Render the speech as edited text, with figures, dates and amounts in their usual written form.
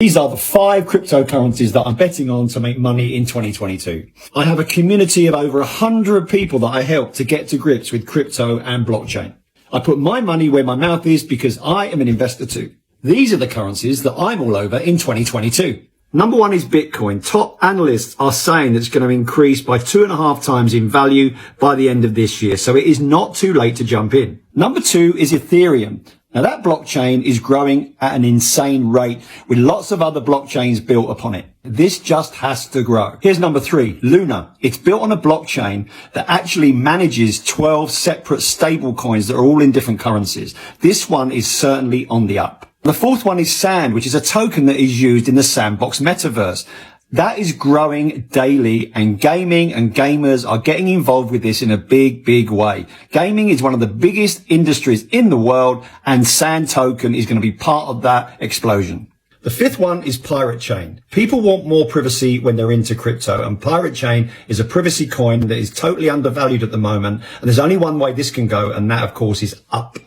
These are the 5 cryptocurrencies that I'm betting on to make money in 2022. I have a community of over 100 people that I help to get to grips with crypto and blockchain. I put my money where my mouth is because I am an investor too. These are the currencies that I'm all over in 2022. Number 1 is Bitcoin. Top analysts are saying that it's going to increase by 2.5 times in value by the end of this year. So it is not too late to jump in. Number 2 is Ethereum. Now that blockchain is growing at an insane rate with lots of other blockchains built upon it. This just has to grow. Here's number 3, Luna. It's built on a blockchain that actually manages 12 separate stable coins that are all in different currencies. This one is certainly on the up. The 4th one is Sand, which is a token that is used in the Sandbox metaverse. That is growing daily, and gaming and gamers are getting involved with this in a big way. Gaming is one of the biggest industries in the world, and Sand token is going to be part of that explosion. The 5th one is Pirate Chain. People want more privacy when they're into crypto, and Pirate Chain is a privacy coin that is totally undervalued at the moment, and there's only one way this can go, and that of course is up.